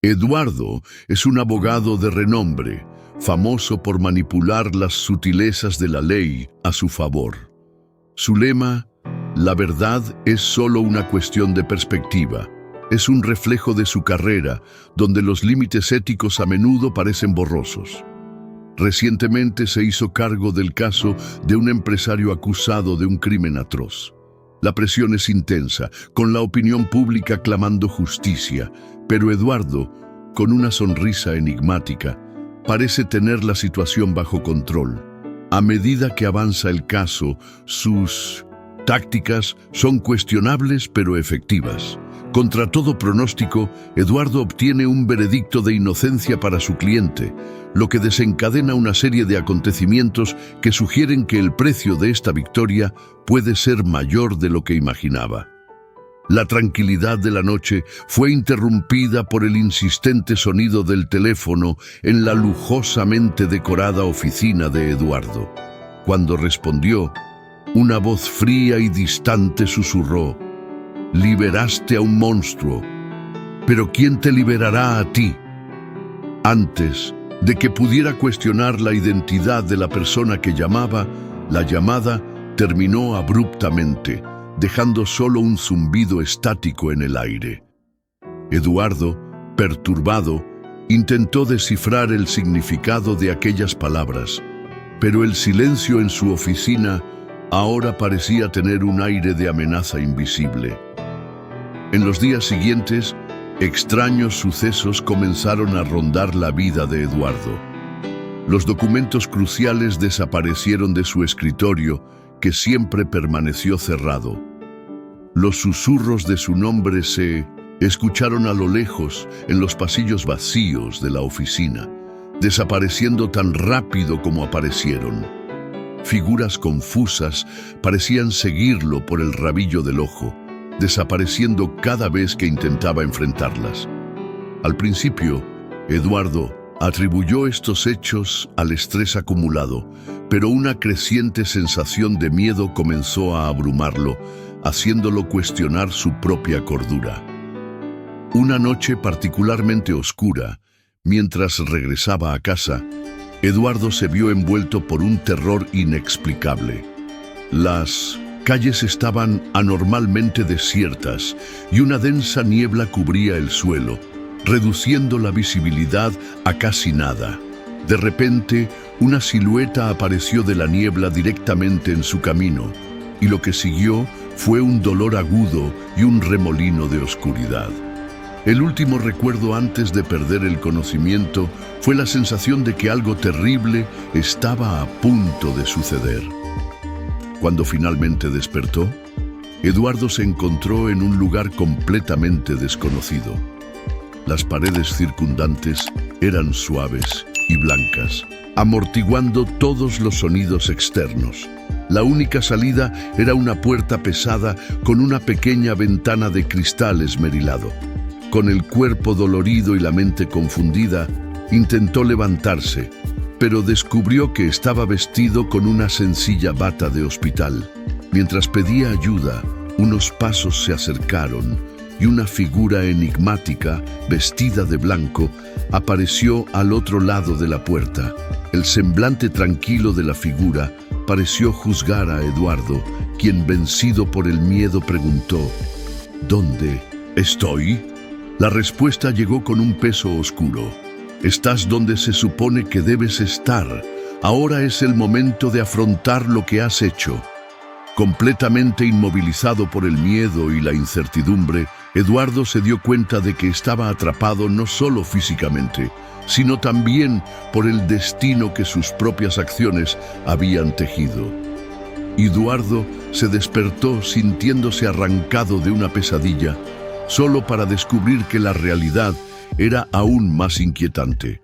Eduardo es un abogado de renombre, famoso por manipular las sutilezas de la ley a su favor. Su lema, la verdad es solo una cuestión de perspectiva, es un reflejo de su carrera, donde los límites éticos a menudo parecen borrosos. Recientemente se hizo cargo del caso de un empresario acusado de un crimen atroz. La presión es intensa, con la opinión pública clamando justicia, pero Eduardo, con una sonrisa enigmática, parece tener la situación bajo control. A medida que avanza el caso, sus tácticas son cuestionables pero efectivas. Contra todo pronóstico, Eduardo obtiene un veredicto de inocencia para su cliente, lo que desencadena una serie de acontecimientos que sugieren que el precio de esta victoria puede ser mayor de lo que imaginaba. La tranquilidad de la noche fue interrumpida por el insistente sonido del teléfono en la lujosamente decorada oficina de Eduardo. Cuando respondió, una voz fría y distante susurró: «Liberaste a un monstruo, pero ¿quién te liberará a ti?». Antes de que pudiera cuestionar la identidad de la persona que llamaba, la llamada terminó abruptamente, dejando solo un zumbido estático en el aire. Eduardo, perturbado, intentó descifrar el significado de aquellas palabras, pero el silencio en su oficina ahora parecía tener un aire de amenaza invisible. En los días siguientes, extraños sucesos comenzaron a rondar la vida de Eduardo. Los documentos cruciales desaparecieron de su escritorio, que siempre permaneció cerrado. Los susurros de su nombre se escucharon a lo lejos en los pasillos vacíos de la oficina, desapareciendo tan rápido como aparecieron. Figuras confusas parecían seguirlo por el rabillo del ojo, desapareciendo cada vez que intentaba enfrentarlas. Al principio, Eduardo atribuyó estos hechos al estrés acumulado, pero una creciente sensación de miedo comenzó a abrumarlo, haciéndolo cuestionar su propia cordura. Una noche particularmente oscura, mientras regresaba a casa, Eduardo se vio envuelto por un terror inexplicable. Las calles estaban anormalmente desiertas y una densa niebla cubría el suelo, reduciendo la visibilidad a casi nada. De repente, una silueta apareció de la niebla directamente en su camino, y lo que siguió fue un dolor agudo y un remolino de oscuridad. El último recuerdo antes de perder el conocimiento fue la sensación de que algo terrible estaba a punto de suceder. Cuando finalmente despertó, Eduardo se encontró en un lugar completamente desconocido. Las paredes circundantes eran suaves y blancas, amortiguando todos los sonidos externos. La única salida era una puerta pesada con una pequeña ventana de cristal esmerilado. Con el cuerpo dolorido y la mente confundida, intentó levantarse, pero descubrió que estaba vestido con una sencilla bata de hospital. Mientras pedía ayuda, unos pasos se acercaron y una figura enigmática, vestida de blanco, apareció al otro lado de la puerta. El semblante tranquilo de la figura pareció juzgar a Eduardo, quien, vencido por el miedo, preguntó: ¿Dónde estoy? La respuesta llegó con un peso oscuro. Estás donde se supone que debes estar. Ahora es el momento de afrontar lo que has hecho. Completamente inmovilizado por el miedo y la incertidumbre, Eduardo se dio cuenta de que estaba atrapado no solo físicamente, sino también por el destino que sus propias acciones habían tejido. Eduardo se despertó sintiéndose arrancado de una pesadilla, solo para descubrir que la realidad era aún más inquietante.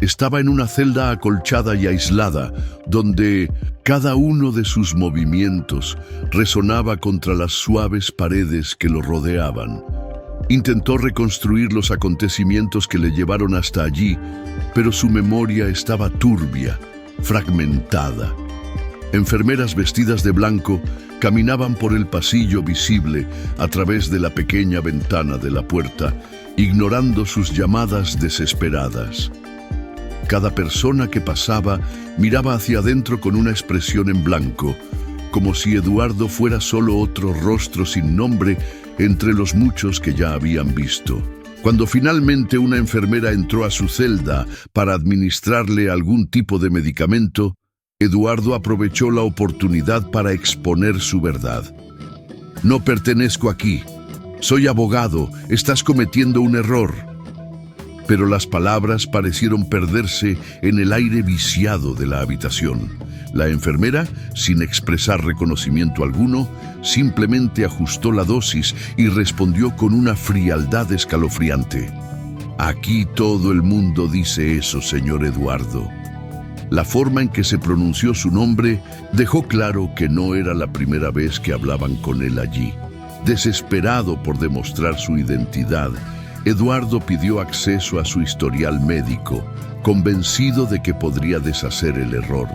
Estaba en una celda acolchada y aislada, donde cada uno de sus movimientos resonaba contra las suaves paredes que lo rodeaban. Intentó reconstruir los acontecimientos que le llevaron hasta allí, pero su memoria estaba turbia, fragmentada. Enfermeras vestidas de blanco caminaban por el pasillo visible a través de la pequeña ventana de la puerta, ignorando sus llamadas desesperadas. Cada persona que pasaba miraba hacia adentro con una expresión en blanco, como si Eduardo fuera solo otro rostro sin nombre entre los muchos que ya habían visto. Cuando finalmente una enfermera entró a su celda para administrarle algún tipo de medicamento, Eduardo aprovechó la oportunidad para exponer su verdad. «No pertenezco aquí. Soy abogado. Estás cometiendo un error». Pero las palabras parecieron perderse en el aire viciado de la habitación. La enfermera, sin expresar reconocimiento alguno, simplemente ajustó la dosis y respondió con una frialdad escalofriante. «Aquí todo el mundo dice eso, señor Eduardo». La forma en que se pronunció su nombre dejó claro que no era la primera vez que hablaban con él allí. Desesperado por demostrar su identidad, Eduardo pidió acceso a su historial médico, convencido de que podría deshacer el error.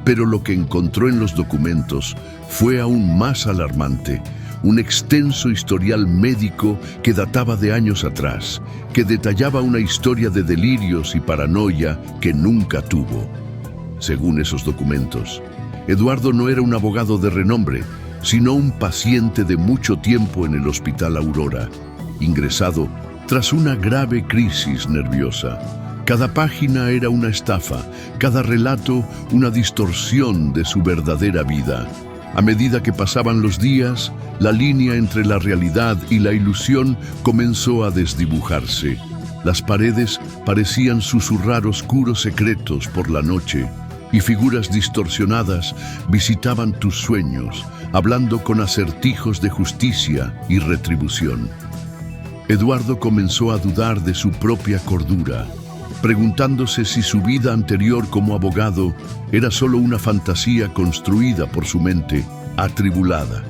Pero lo que encontró en los documentos fue aún más alarmante: un extenso historial médico que databa de años atrás, que detallaba una historia de delirios y paranoia que nunca tuvo. Según esos documentos, Eduardo no era un abogado de renombre, sino un paciente de mucho tiempo en el Hospital Aurora, ingresado tras una grave crisis nerviosa. Cada página era una estafa, cada relato una distorsión de su verdadera vida. A medida que pasaban los días, la línea entre la realidad y la ilusión comenzó a desdibujarse. Las paredes parecían susurrar oscuros secretos por la noche, y figuras distorsionadas visitaban tus sueños, hablando con acertijos de justicia y retribución. Eduardo comenzó a dudar de su propia cordura, preguntándose si su vida anterior como abogado era solo una fantasía construida por su mente atribulada.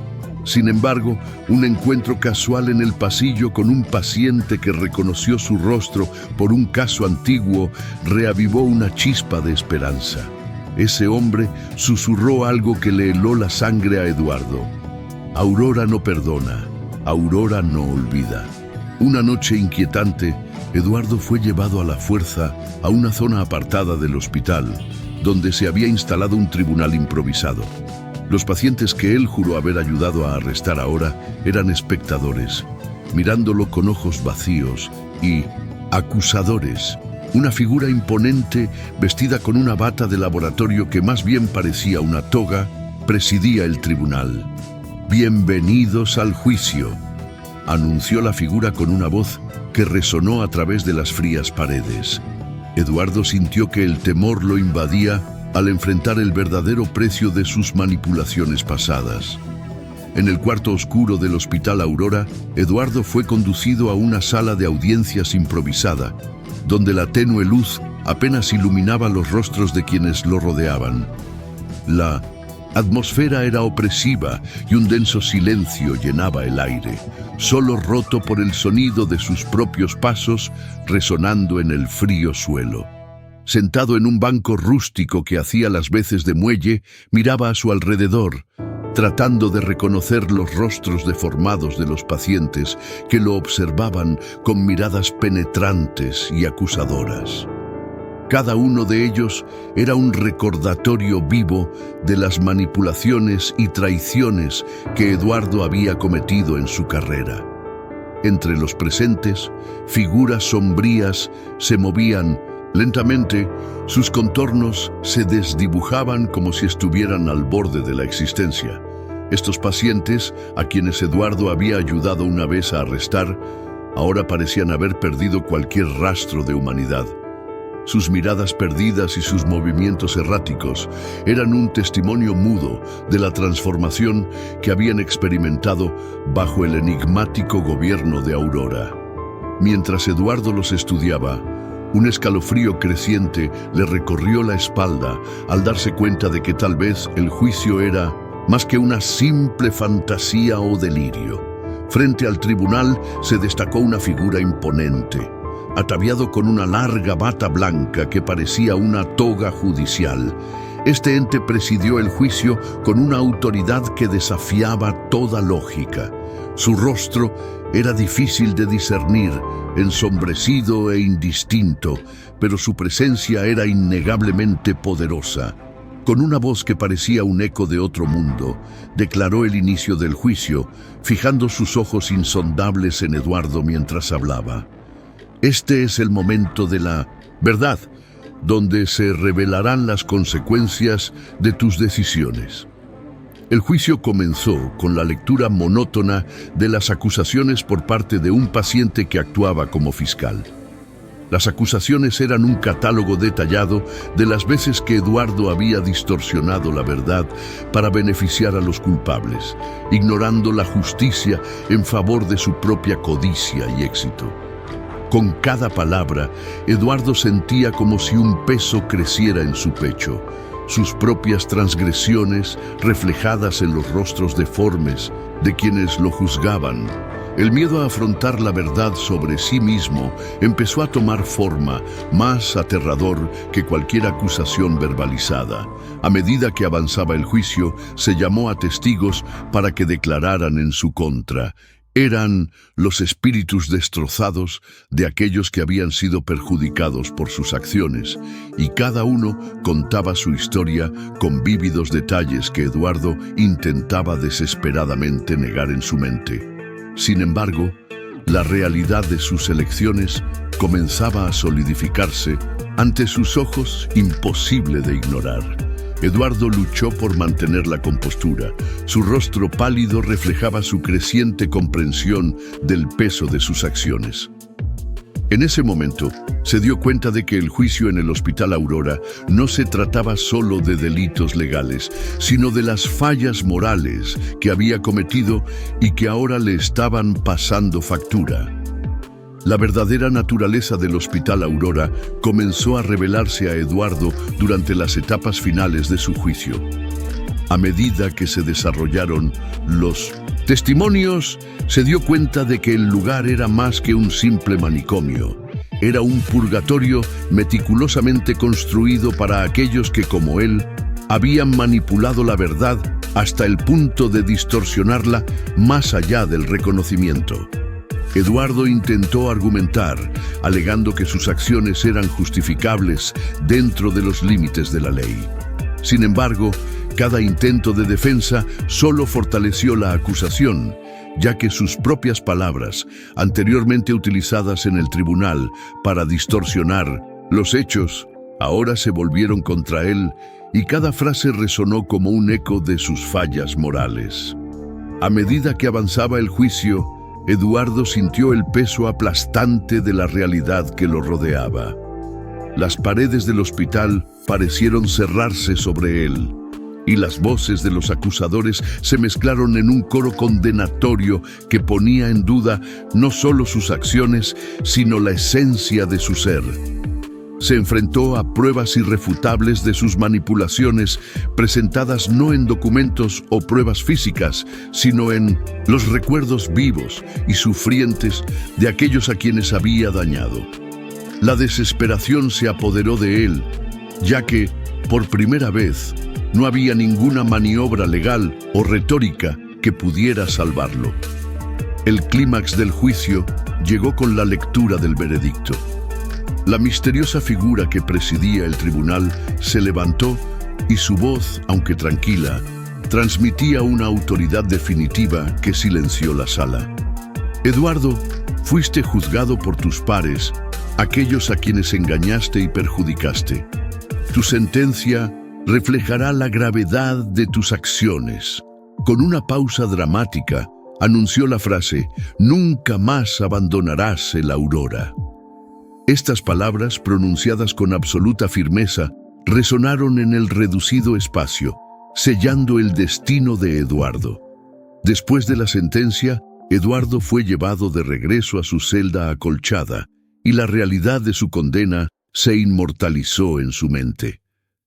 Sin embargo, un encuentro casual en el pasillo con un paciente que reconoció su rostro por un caso antiguo reavivó una chispa de esperanza. Ese hombre susurró algo que le heló la sangre a Eduardo. Aurora no perdona, Aurora no olvida. Una noche inquietante, Eduardo fue llevado a la fuerza a una zona apartada del hospital, donde se había instalado un tribunal improvisado. Los pacientes que él juró haber ayudado a arrestar ahora eran espectadores, mirándolo con ojos vacíos, y acusadores. Una figura imponente, vestida con una bata de laboratorio que más bien parecía una toga, presidía el tribunal. «Bienvenidos al juicio», anunció la figura con una voz que resonó a través de las frías paredes. Eduardo sintió que el temor lo invadía al enfrentar el verdadero precio de sus manipulaciones pasadas. En el cuarto oscuro del Hospital Aurora, Eduardo fue conducido a una sala de audiencias improvisada, donde la tenue luz apenas iluminaba los rostros de quienes lo rodeaban. La atmósfera era opresiva y un denso silencio llenaba el aire, solo roto por el sonido de sus propios pasos resonando en el frío suelo. Sentado en un banco rústico que hacía las veces de muelle, miraba a su alrededor, tratando de reconocer los rostros deformados de los pacientes que lo observaban con miradas penetrantes y acusadoras. Cada uno de ellos era un recordatorio vivo de las manipulaciones y traiciones que Eduardo había cometido en su carrera. Entre los presentes, figuras sombrías se movían lentamente. Sus contornos se desdibujaban como si estuvieran al borde de la existencia. Estos pacientes, a quienes Eduardo había ayudado una vez a arrestar, ahora parecían haber perdido cualquier rastro de humanidad. Sus miradas perdidas y sus movimientos erráticos eran un testimonio mudo de la transformación que habían experimentado bajo el enigmático gobierno de Aurora. Mientras Eduardo los estudiaba, un escalofrío creciente le recorrió la espalda al darse cuenta de que tal vez el juicio era más que una simple fantasía o delirio. Frente al tribunal se destacó una figura imponente, ataviado con una larga bata blanca que parecía una toga judicial. Este ente presidió el juicio con una autoridad que desafiaba toda lógica. Su rostro Era difícil de discernir, ensombrecido e indistinto, pero su presencia era innegablemente poderosa. Con una voz que parecía un eco de otro mundo, declaró el inicio del juicio, fijando sus ojos insondables en Eduardo mientras hablaba. Este es el momento de la verdad, donde se revelarán las consecuencias de tus decisiones. El juicio comenzó con la lectura monótona de las acusaciones por parte de un paciente que actuaba como fiscal. Las acusaciones eran un catálogo detallado de las veces que Eduardo había distorsionado la verdad para beneficiar a los culpables, ignorando la justicia en favor de su propia codicia y éxito. Con cada palabra, Eduardo sentía como si un peso creciera en su pecho, sus propias transgresiones reflejadas en los rostros deformes de quienes lo juzgaban. El miedo a afrontar la verdad sobre sí mismo empezó a tomar forma, más aterrador que cualquier acusación verbalizada. A medida que avanzaba el juicio, se llamó a testigos para que declararan en su contra. Eran los espíritus destrozados de aquellos que habían sido perjudicados por sus acciones, y cada uno contaba su historia con vívidos detalles que Eduardo intentaba desesperadamente negar en su mente. Sin embargo, la realidad de sus elecciones comenzaba a solidificarse ante sus ojos, imposible de ignorar. Eduardo luchó por mantener la compostura. Su rostro pálido reflejaba su creciente comprensión del peso de sus acciones. En ese momento, se dio cuenta de que el juicio en el Hospital Aurora no se trataba solo de delitos legales, sino de las fallas morales que había cometido y que ahora le estaban pasando factura. La verdadera naturaleza del Hospital Aurora comenzó a revelarse a Eduardo durante las etapas finales de su juicio. A medida que se desarrollaron los testimonios, se dio cuenta de que el lugar era más que un simple manicomio. Era un purgatorio meticulosamente construido para aquellos que, como él, habían manipulado la verdad hasta el punto de distorsionarla más allá del reconocimiento. Eduardo intentó argumentar, alegando que sus acciones eran justificables dentro de los límites de la ley. Sin embargo, cada intento de defensa solo fortaleció la acusación, ya que sus propias palabras, anteriormente utilizadas en el tribunal para distorsionar los hechos, ahora se volvieron contra él y cada frase resonó como un eco de sus fallas morales. A medida que avanzaba el juicio, Eduardo sintió el peso aplastante de la realidad que lo rodeaba. Las paredes del hospital parecieron cerrarse sobre él, y las voces de los acusadores se mezclaron en un coro condenatorio que ponía en duda no solo sus acciones, sino la esencia de su ser. Se enfrentó a pruebas irrefutables de sus manipulaciones, presentadas no en documentos o pruebas físicas, sino en los recuerdos vivos y sufrientes de aquellos a quienes había dañado. La desesperación se apoderó de él, ya que, por primera vez, no había ninguna maniobra legal o retórica que pudiera salvarlo. El clímax del juicio llegó con la lectura del veredicto. La misteriosa figura que presidía el tribunal se levantó y su voz, aunque tranquila, transmitía una autoridad definitiva que silenció la sala. Eduardo, fuiste juzgado por tus pares, aquellos a quienes engañaste y perjudicaste. Tu sentencia reflejará la gravedad de tus acciones. Con una pausa dramática, anunció la frase: «Nunca más abandonarás el Aurora». Estas palabras, pronunciadas con absoluta firmeza, resonaron en el reducido espacio, sellando el destino de Eduardo. Después de la sentencia, Eduardo fue llevado de regreso a su celda acolchada, y la realidad de su condena se inmortalizó en su mente.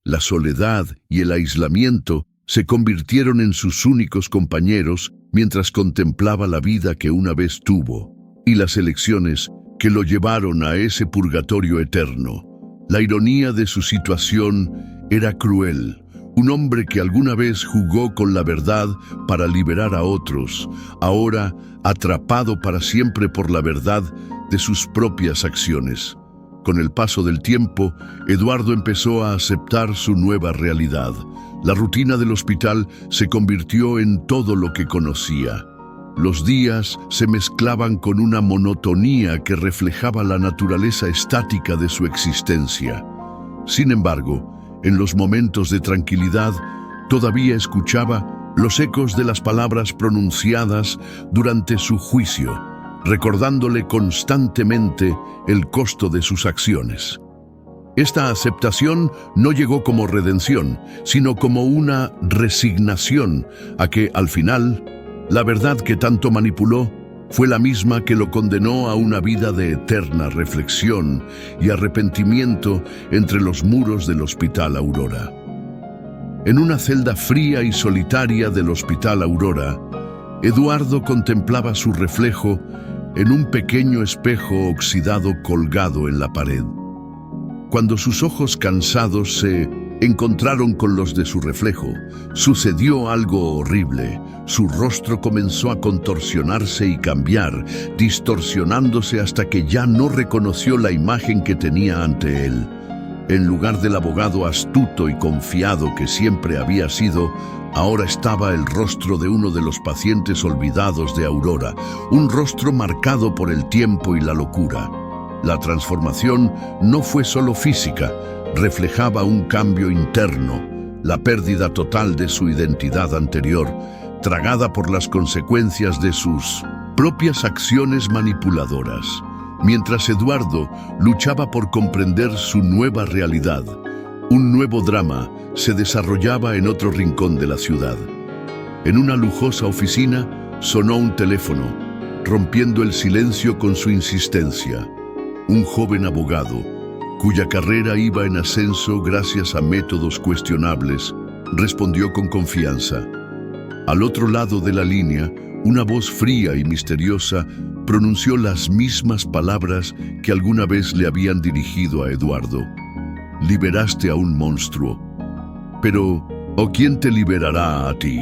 La soledad y el aislamiento se convirtieron en sus únicos compañeros mientras contemplaba la vida que una vez tuvo, y las elecciones que lo llevaron a ese purgatorio eterno. La ironía de su situación era cruel. Un hombre que alguna vez jugó con la verdad para liberar a otros, ahora atrapado para siempre por la verdad de sus propias acciones. Con el paso del tiempo, Eduardo empezó a aceptar su nueva realidad. La rutina del hospital se convirtió en todo lo que conocía. Los días se mezclaban con una monotonía que reflejaba la naturaleza estática de su existencia. Sin embargo, en los momentos de tranquilidad, todavía escuchaba los ecos de las palabras pronunciadas durante su juicio, recordándole constantemente el costo de sus acciones. Esta aceptación no llegó como redención, sino como una resignación a que, al final, la verdad que tanto manipuló fue la misma que lo condenó a una vida de eterna reflexión y arrepentimiento entre los muros del Hospital Aurora. En una celda fría y solitaria del Hospital Aurora, Eduardo contemplaba su reflejo en un pequeño espejo oxidado colgado en la pared. Cuando sus ojos cansados se encontraron con los de su reflejo, sucedió algo horrible. Su rostro comenzó a contorsionarse y cambiar, distorsionándose hasta que ya no reconoció la imagen que tenía ante él. En lugar del abogado astuto y confiado que siempre había sido, ahora estaba el rostro de uno de los pacientes olvidados de Aurora, un rostro marcado por el tiempo y la locura. La transformación no fue solo física, reflejaba un cambio interno, la pérdida total de su identidad anterior, tragada por las consecuencias de sus propias acciones manipuladoras. Mientras Eduardo luchaba por comprender su nueva realidad, un nuevo drama se desarrollaba en otro rincón de la ciudad. En una lujosa oficina sonó un teléfono, rompiendo el silencio con su insistencia. Un joven abogado, cuya carrera iba en ascenso gracias a métodos cuestionables, respondió con confianza. Al otro lado de la línea, una voz fría y misteriosa pronunció las mismas palabras que alguna vez le habían dirigido a Eduardo. Liberaste a un monstruo, pero ¿o quién te liberará a ti?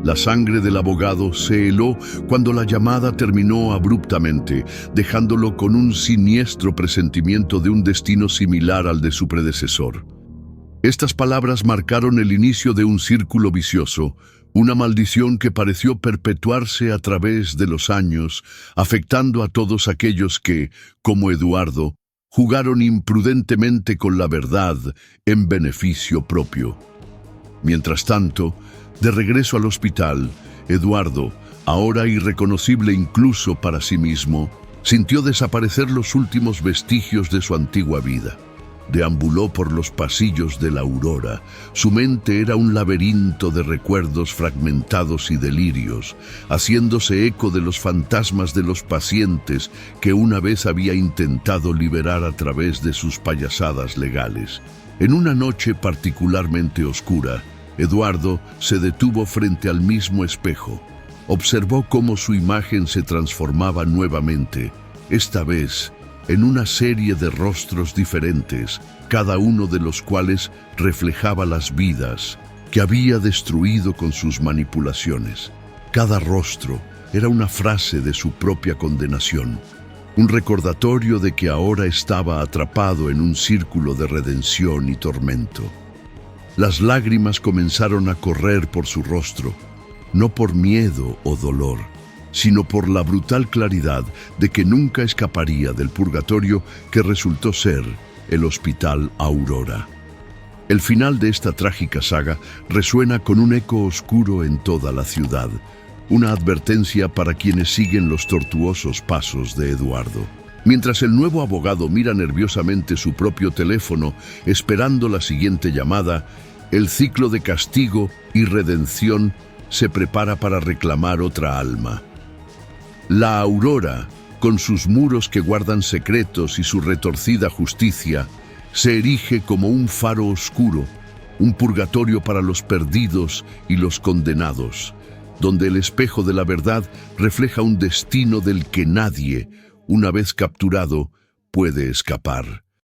La sangre del abogado se heló cuando la llamada terminó abruptamente, dejándolo con un siniestro presentimiento de un destino similar al de su predecesor. Estas palabras marcaron el inicio de un círculo vicioso, una maldición que pareció perpetuarse a través de los años, afectando a todos aquellos que, como Eduardo, jugaron imprudentemente con la verdad en beneficio propio. Mientras tanto, de regreso al hospital, Eduardo, ahora irreconocible incluso para sí mismo, sintió desaparecer los últimos vestigios de su antigua vida. Deambuló por los pasillos de la Aurora. Su mente era un laberinto de recuerdos fragmentados y delirios, haciéndose eco de los fantasmas de los pacientes que una vez había intentado liberar a través de sus payasadas legales. En una noche particularmente oscura, Eduardo se detuvo frente al mismo espejo. Observó cómo su imagen se transformaba nuevamente, esta vez en una serie de rostros diferentes, cada uno de los cuales reflejaba las vidas que había destruido con sus manipulaciones. Cada rostro era una frase de su propia condenación, un recordatorio de que ahora estaba atrapado en un círculo de redención y tormento. Las lágrimas comenzaron a correr por su rostro, no por miedo o dolor, sino por la brutal claridad de que nunca escaparía del purgatorio que resultó ser el Hospital Aurora. El final de esta trágica saga resuena con un eco oscuro en toda la ciudad, una advertencia para quienes siguen los tortuosos pasos de Eduardo. Mientras el nuevo abogado mira nerviosamente su propio teléfono, esperando la siguiente llamada, el ciclo de castigo y redención se prepara para reclamar otra alma. La Aurora, con sus muros que guardan secretos y su retorcida justicia, se erige como un faro oscuro, un purgatorio para los perdidos y los condenados, donde el espejo de la verdad refleja un destino del que nadie, una vez capturado, puede escapar.